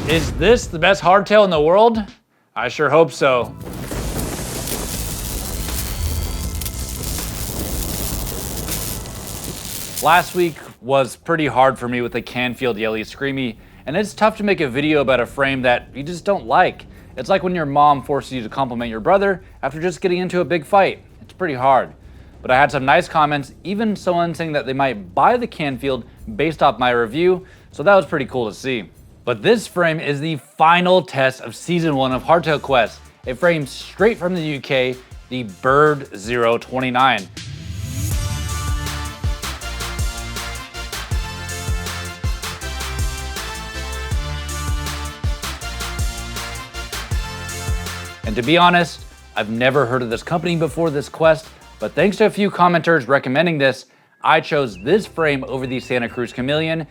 Is this the best hardtail in the world? I sure hope so. Last week was pretty hard for me with the Canfield Yelly Screamy, and it's tough to make a video about a frame that you just don't like. It's like when your mom forces you to compliment your brother after just getting into a big fight. It's pretty hard. But I had some nice comments, even someone saying that they might buy the Canfield based off my review, so that was pretty cool to see. But this frame is the final test of season 1 of Hardtail Quest. A frame straight from the UK, the Bird 029. And to be honest, I've never heard of this company before this quest, but thanks to a few commenters recommending this, I chose this frame over the Santa Cruz Chameleon,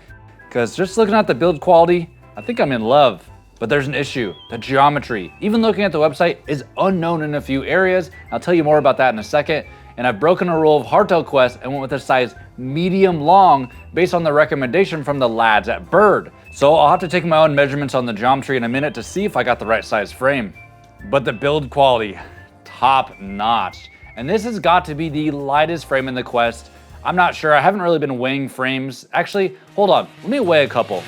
because just looking at the build quality, I think I'm in love. But there's an issue, the geometry. Even looking at the website is unknown in a few areas. I'll tell you more about that in a second. And I've broken a rule of Hardtail Quest and went with a size medium long based on the recommendation from the lads at Bird. So I'll have to take my own measurements on the geometry in a minute to see if I got the right size frame. But the build quality, top notch. And this has got to be the lightest frame in the quest. I'm not sure, I haven't really been weighing frames. Actually, hold on, let me weigh a couple.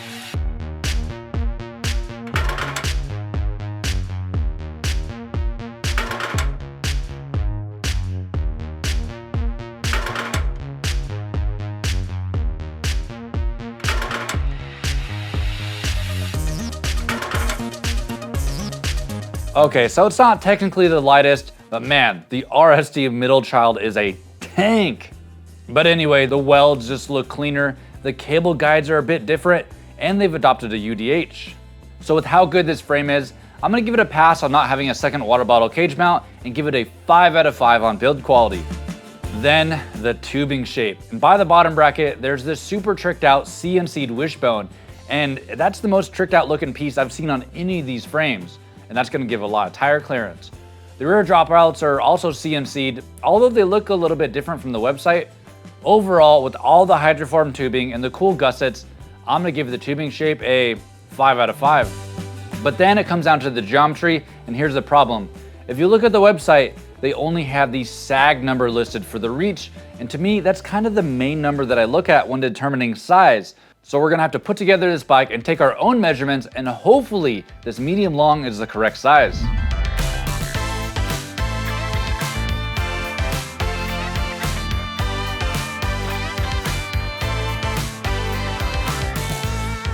Okay, so it's not technically the lightest, but man, the RSD middle child is a tank. But anyway, the welds just look cleaner, the cable guides are a bit different, and they've adopted a UDH. So with how good this frame is, I'm gonna give it a pass on not having a second water bottle cage mount and give it a 5 out of 5 on build quality. Then the tubing shape. And by the bottom bracket, there's this super tricked out CNC'd wishbone, and that's the most tricked out looking piece I've seen on any of these frames. And that's gonna give a lot of tire clearance. The rear dropouts are also CNC'd, although they look a little bit different from the website. Overall, with all the hydroform tubing and the cool gussets, I'm gonna give the tubing shape a 5 out of 5. But then it comes down to the geometry, and here's the problem. If you look at the website, they only have the sag number listed for the reach, and to me, that's kind of the main number that I look at when determining size. So we're gonna have to put together this bike and take our own measurements, and hopefully this medium long is the correct size.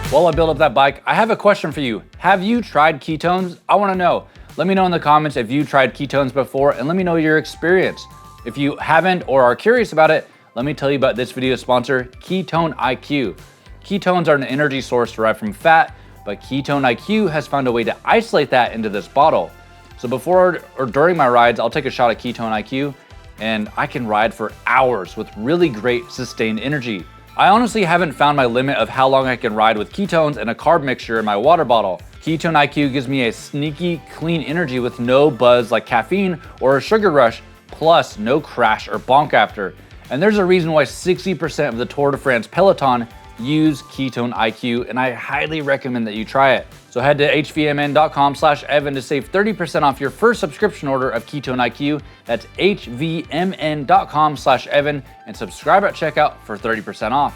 While I build up that bike, I have a question for you. Have you tried ketones? I wanna know. Let me know in the comments if you tried ketones before, and let me know your experience. If you haven't or are curious about it, let me tell you about this video sponsor, Ketone IQ. Ketones are an energy source derived from fat, but Ketone IQ has found a way to isolate that into this bottle. So before or during my rides, I'll take a shot of Ketone IQ, and I can ride for hours with really great sustained energy. I honestly haven't found my limit of how long I can ride with ketones and a carb mixture in my water bottle. Ketone IQ gives me a sneaky, clean energy with no buzz like caffeine or a sugar rush, plus no crash or bonk after. And there's a reason why 60% of the Tour de France peloton use Ketone IQ, and I highly recommend that you try it. So head to hvmn.com/Evan to save 30% off your first subscription order of Ketone IQ. That's hvmn.com/Evan, and subscribe at checkout for 30% off.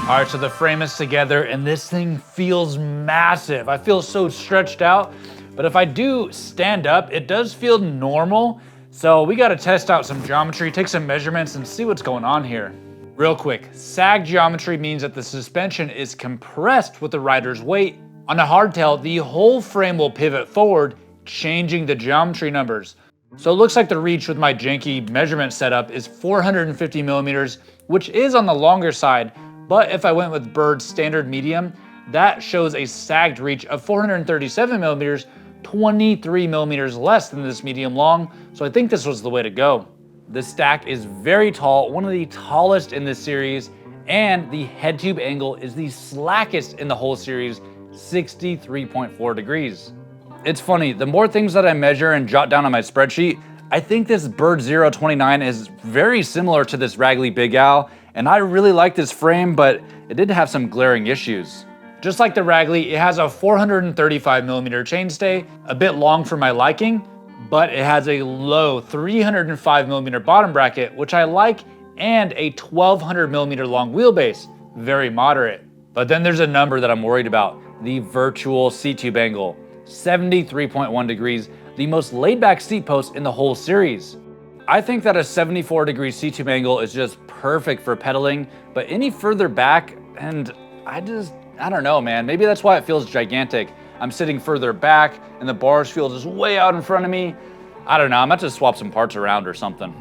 All right, so the frame is together and this thing feels massive. I feel so stretched out, but if I do stand up, it does feel normal. So we gotta test out some geometry, take some measurements, and see what's going on here. Real quick, sag geometry means that the suspension is compressed with the rider's weight. On a hardtail, the whole frame will pivot forward, changing the geometry numbers. So it looks like the reach with my janky measurement setup is 450 millimeters, which is on the longer side, but if I went with Bird's standard medium, that shows a sagged reach of 437 millimeters, 23 millimeters less than this medium long, so I think this was the way to go. The stack is very tall, one of the tallest in this series, and the head tube angle is the slackest in the whole series, 63.4 degrees. It's funny, the more things that I measure and jot down on my spreadsheet, I think this Bird 029 is very similar to this Ragley Big Al, And I really like this frame, but it did have some glaring issues. Just like the Ragley, it has a 435mm chainstay, a bit long for my liking, but it has a low 305mm bottom bracket, which I like, and a 1200mm long wheelbase, very moderate. But then there's a number that I'm worried about, the virtual seat tube angle, 73.1 degrees, the most laid back seat post in the whole series. I think that a 74-degree seat tube angle is just perfect for pedaling, but any further back, and I don't know, man. Maybe that's why it feels gigantic. I'm sitting further back and the bars feel just way out in front of me. I don't know, I'm about to swap some parts around or something.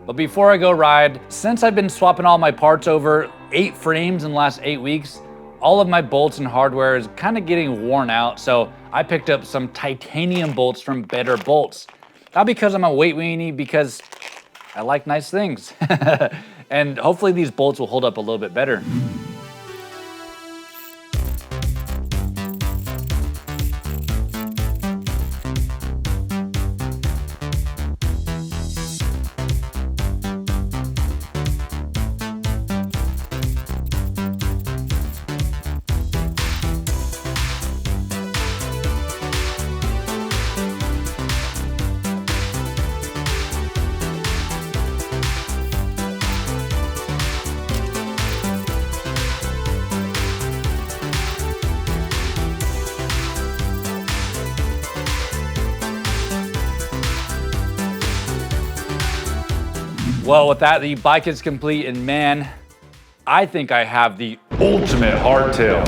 But before I go ride, since I've been swapping all my parts over 8 frames in the last 8 weeks, all of my bolts and hardware is kind of getting worn out, so I picked up some titanium bolts from Better Bolts. Not because I'm a weight weenie, because I like nice things. And hopefully these bolts will hold up a little bit better. Well, with that, the bike is complete, and man, I think I have the ultimate hardtail.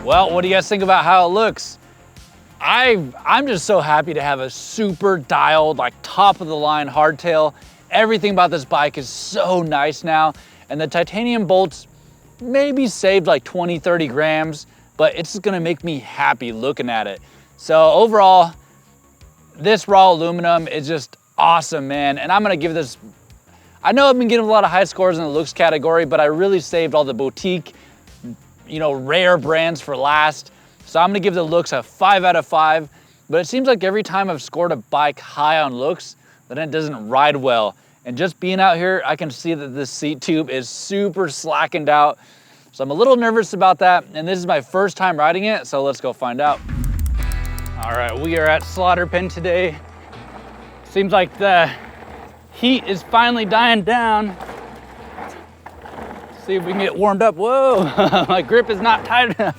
Well, what do you guys think about how it looks? I'm just so happy to have a super dialed, like top of the line hardtail. Everything about this bike is so nice now, and the titanium bolts maybe saved like 20, 30 grams, but it's gonna make me happy looking at it. So overall, this raw aluminum is just awesome, man. And I'm gonna give this, I know I've been getting a lot of high scores in the looks category, but I really saved all the boutique, rare brands for last. So I'm gonna give the looks a 5 out of 5, but it seems like every time I've scored a bike high on looks, then it doesn't ride well. And just being out here, I can see that this seat tube is super slackened out. So I'm a little nervous about that. And this is my first time riding it, so let's go find out. All right, we are at Slaughter Pen today. Seems like the heat is finally dying down. See if we can get warmed up. Whoa, my grip is not tight enough.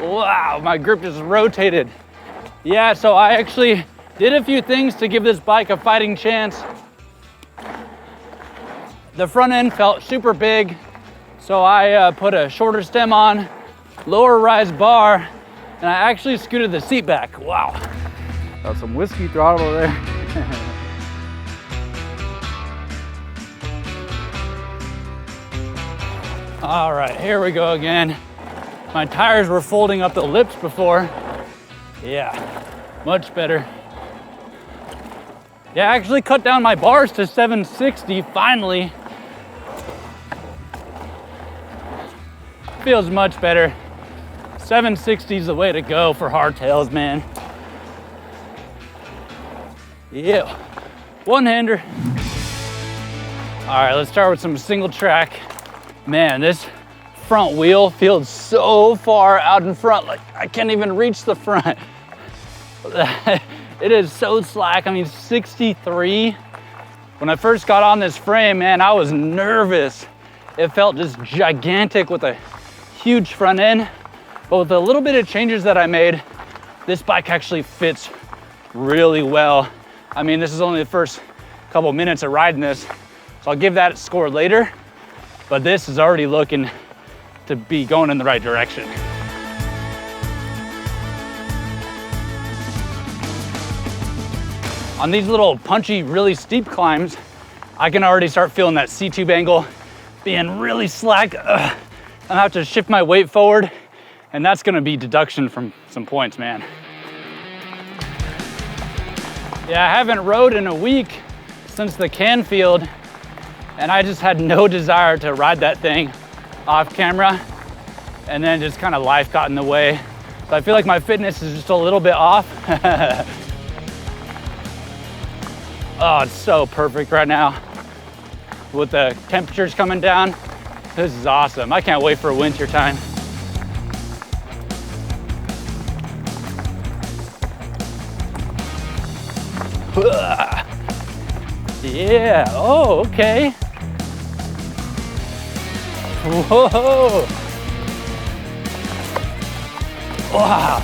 Wow, my grip just rotated. Yeah, so I actually did a few things to give this bike a fighting chance. The front end felt super big, so I put a shorter stem on, lower rise bar, and I actually scooted the seat back. Wow. Got some whiskey throttle there. All right, here we go again. My tires were folding up the lips before. Yeah, much better. Yeah, I actually cut down my bars to 760 finally. Feels much better. 760 is the way to go for hardtails, man. Yeah, one-hander. All right, let's start with some single track. Man, this front wheel feels so far out in front, like I can't even reach the front. It is so slack. I mean, 63. When I first got on this frame, man, I was nervous. It felt just gigantic with a huge front end. But with a little bit of changes that I made, this bike actually fits really well. I mean, this is only the first couple minutes of riding this, so I'll give that a score later. But this is already looking to be going in the right direction. On these little punchy, really steep climbs, I can already start feeling that seat tube angle being really slack. I have to shift my weight forward, and that's gonna be deduction from some points, man. Yeah, I haven't rode in a week since the Canfield, and I just had no desire to ride that thing off camera. and then just kind of life got in the way. So I feel like my fitness is just a little bit off. Oh, it's so perfect right now with the temperatures coming down. This is awesome. I can't wait for winter time. Yeah, oh, okay. Whoa. Wow.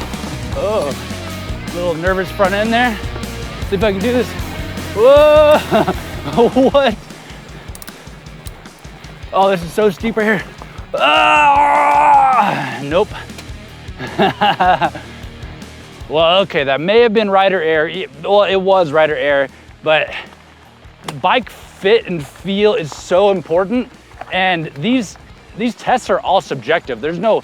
Oh, a little nervous front end there. See if I can do this. Whoa. What? Oh, this is so steep right here. Ah! Nope. Well, okay, that may have been rider error. Well, it was rider error, but bike fit and feel is so important. And these tests are all subjective. There's no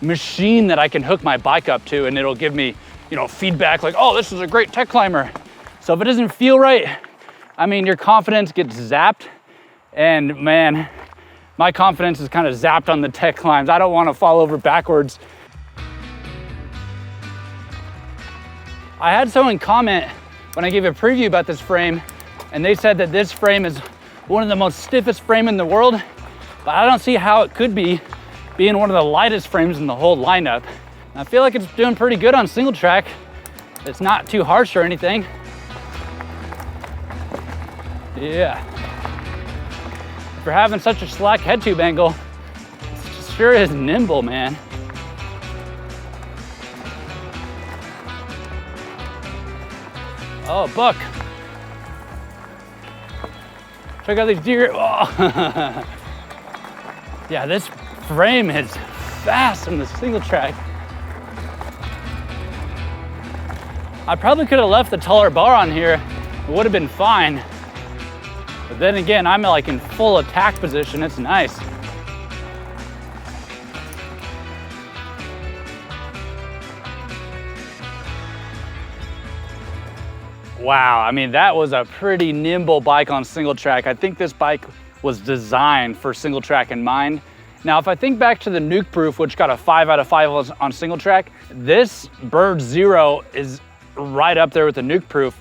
machine that I can hook my bike up to and it'll give me, you know, feedback like, oh, this is a great tech climber. So if it doesn't feel right, I mean, your confidence gets zapped. And man, my confidence is kind of zapped on the tech climbs. I don't want to fall over backwards. I had someone comment when I gave a preview about this frame, and they said that this frame is one of the most stiffest frame in the world, but I don't see how it could be, being one of the lightest frames in the whole lineup. And I feel like it's doing pretty good on single track. It's not too harsh or anything. Yeah. For having such a slack head tube angle, it sure is nimble, man. Oh, buck. Check out these deer. Oh. Yeah, this frame is fast on the single track. I probably could have left the taller bar on here. It would have been fine. But then again, I'm like in full attack position. It's nice. Wow, I mean, that was a pretty nimble bike on single track. I think this bike was designed for single track in mind. Now, if I think back to the Nuke Proof, which got a 5 out of 5 on single track, this Bird Zero is right up there with the Nuke Proof.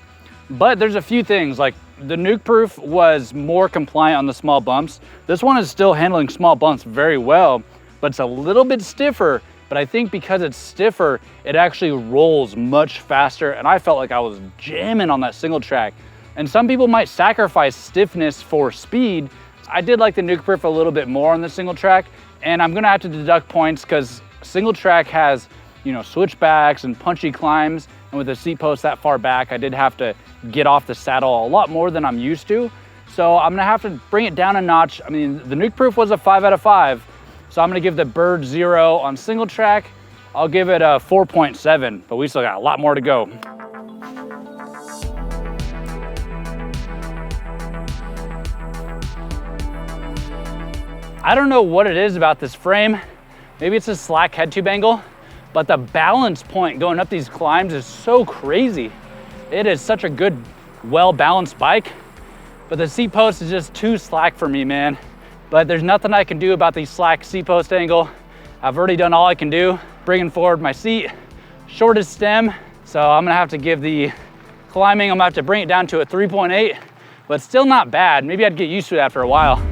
But there's a few things, like the Nuke Proof was more compliant on the small bumps. This one is still handling small bumps very well, but it's a little bit stiffer. But I think because it's stiffer, it actually rolls much faster. And I felt like I was jamming on that single track. And some people might sacrifice stiffness for speed. I did like the Nuke Proof a little bit more on the single track. And I'm gonna have to deduct points because single track has, you know, switchbacks and punchy climbs. And with the seat post that far back, I did have to get off the saddle a lot more than I'm used to. So I'm gonna have to bring it down a notch. I mean, the Nuke Proof was a 5 out of 5. So I'm gonna give the Bird Zero on single track, I'll give it a 4.7, but we still got a lot more to go. I don't know what it is about this frame. Maybe it's a slack head tube angle, but the balance point going up these climbs is so crazy. It is such a good, well-balanced bike, but the seat post is just too slack for me, man. But there's nothing I can do about the slack seat post angle. I've already done all I can do, bringing forward my seat, shortest stem. So I'm gonna have to give the climbing, I'm gonna have to bring it down to a 3.8, but still not bad. Maybe I'd get used to that for a while.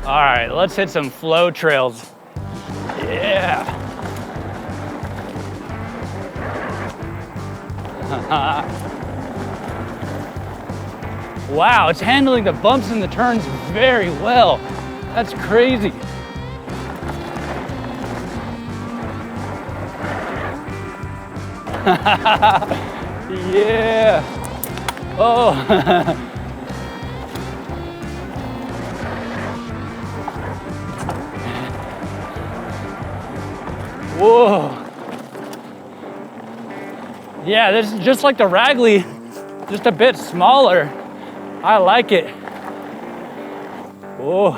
All right, let's hit some flow trails. Yeah. Wow, it's handling the bumps and the turns very well. That's crazy. Yeah. Oh. Whoa. Yeah, this is just like the Ragley, just a bit smaller. I like it. Whoa.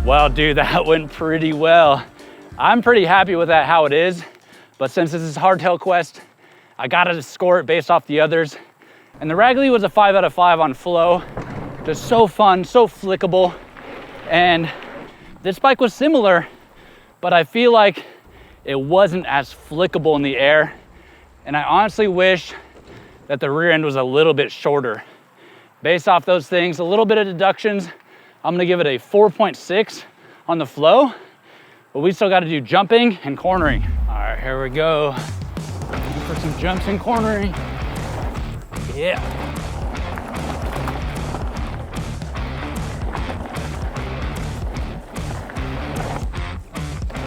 Well, dude, that went pretty well. I'm pretty happy with that how it is, but since this is Hardtail Quest, I gotta score it based off the others. And the Ragley was a 5 out of 5 on flow, Just so fun, so flickable. And this bike was similar, but I feel like it wasn't as flickable in the air. And I honestly wish that the rear end was a little bit shorter. Based off those things, a little bit of deductions, I'm gonna give it a 4.6 on the flow, but we still gotta do jumping and cornering. All right, here we go. Looking for some jumps and cornering. Yeah.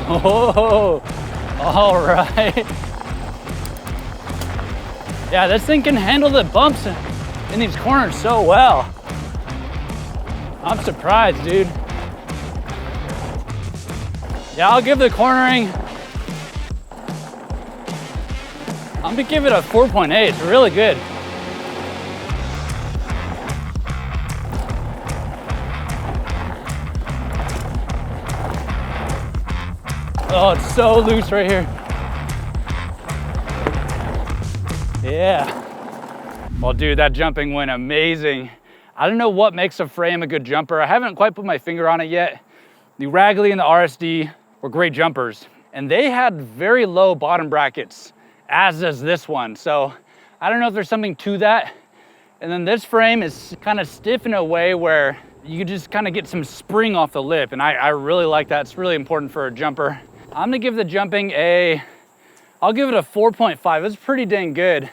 Oh, all right. Yeah, this thing can handle the bumps in these corners so well. I'm surprised, dude. Yeah, I'll give the cornering, I'm gonna give it a 4.8. It's really good. Oh, it's so loose right here. Yeah. Well, dude, that jumping went amazing. I don't know what makes a frame a good jumper. I haven't quite put my finger on it yet. The Ragley and the RSD were great jumpers, and they had very low bottom brackets, as does this one. So I don't know if there's something to that. And then this frame is kind of stiff in a way where you can just kind of get some spring off the lip, and I really like that. It's really important for a jumper. I'm gonna give the jumping I'll give it a 4.5. It's pretty dang good.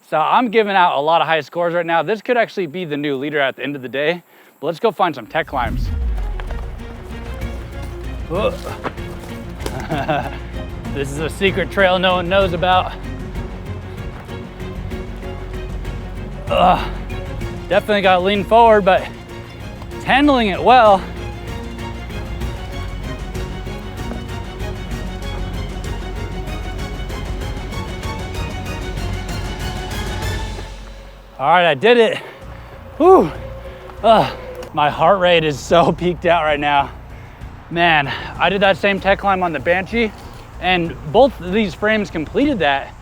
So I'm giving out a lot of high scores right now. This could actually be the new leader at the end of the day, but let's go find some tech climbs. This is a secret trail no one knows about. Definitely gotta lean forward, but it's handling it well. All right, I did it. Whew. My heart rate is so peaked out right now. Man, I did that same tech climb on the Banshee, and both of these frames completed that.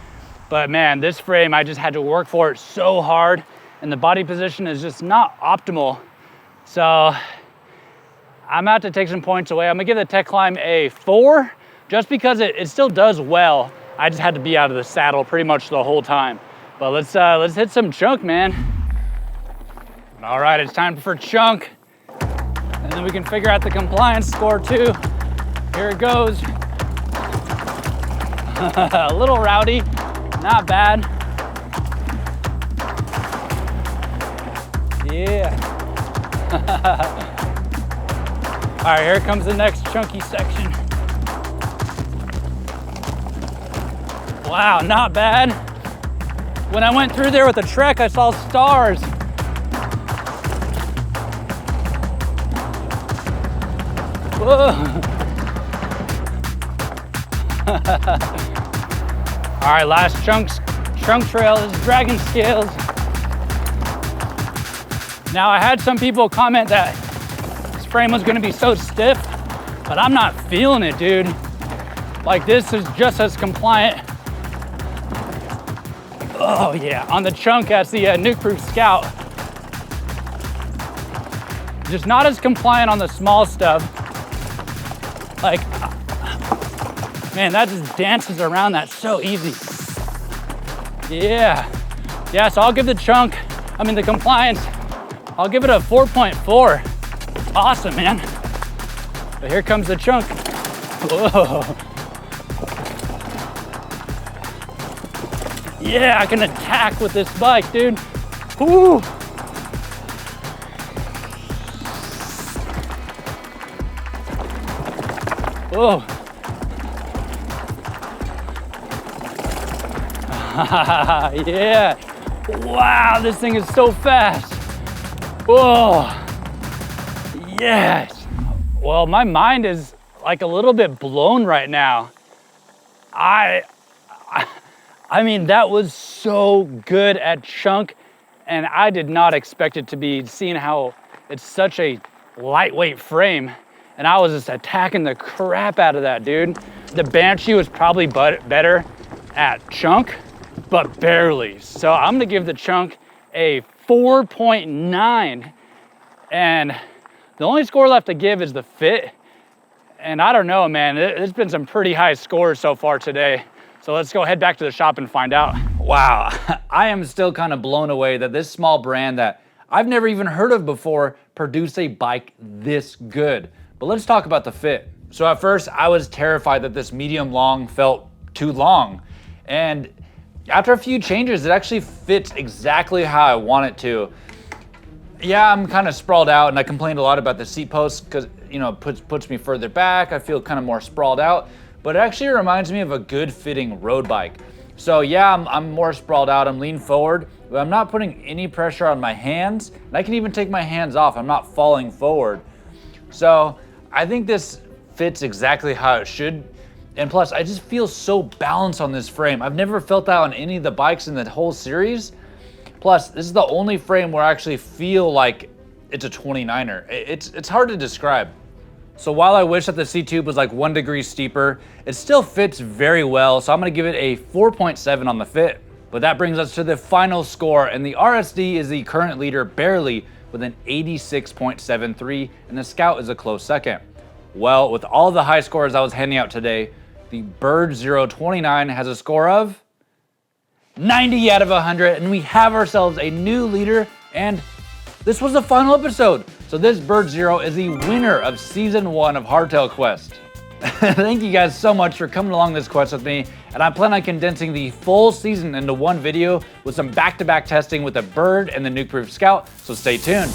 But man, this frame, I just had to work for it so hard, and the body position is just not optimal. So I'm about to take some points away. I'm gonna give the tech climb a 4, just because it still does well. I just had to be out of the saddle pretty much the whole time. But let's hit some chunk, man. All right, it's time for chunk. And then we can figure out the compliance score too. Here it goes. A little rowdy, not bad. Yeah. All right, here comes the next chunky section. Wow, not bad. When I went through there with the trek, I saw stars. Whoa. All right, last chunk trail is dragon scales. Now, I had some people comment that this frame was gonna be so stiff, but I'm not feeling it, dude. Like, this is just as compliant. Oh yeah, on the chunk as the nuke-proof Scout. Just not as compliant on the small stuff. Like, man, that just dances around that so easy. Yeah. Yeah, so I'll give the compliance, I'll give it a 4.4. It's awesome, man. But here comes the chunk. Whoa. Yeah, I can attack with this bike, dude. Woo. Whoa. Yeah. Wow, this thing is so fast. Whoa. Yes. Well, my mind is like a little bit blown right now. I mean, that was so good at chunk, and I did not expect it to be, seeing how it's such a lightweight frame, and I was just attacking the crap out of that, dude. The Banshee was probably better at chunk, but barely. So I'm gonna give the chunk a 4.9. And the only score left to give is the fit. And I don't know, man, there's been some pretty high scores so far today. So let's go head back to the shop and find out. Wow, I am still kind of blown away that this small brand that I've never even heard of before produced a bike this good. But let's talk about the fit. So at first I was terrified that this medium long felt too long. And after a few changes, it actually fits exactly how I want it to. Yeah, I'm kind of sprawled out, and I complained a lot about the seat posts because, you know, it puts me further back. I feel kind of more sprawled out, but it actually reminds me of a good fitting road bike. So yeah, I'm more sprawled out, I'm leaning forward, but I'm not putting any pressure on my hands, and I can even take my hands off. I'm not falling forward. So I think this fits exactly how it should. And plus, I just feel so balanced on this frame. I've never felt that on any of the bikes in the whole series. Plus, this is the only frame where I actually feel like it's a 29er. It's hard to describe. So while I wish that the C-tube was like 1 degree steeper, it still fits very well. So I'm gonna give it a 4.7 on the fit. But that brings us to the final score, and the RSD is the current leader barely with an 86.73, and the Scout is a close second. Well, with all the high scores I was handing out today, the Bird 029 has a score of 90 out of 100, and we have ourselves a new leader, and this was the final episode. So this Bird Zero is the winner of Season 1 of Hardtail Quest. Thank you guys so much for coming along this quest with me, and I plan on condensing the full season into one video with some back-to-back testing with the Bird and the Nuke-Proof Scout, so stay tuned.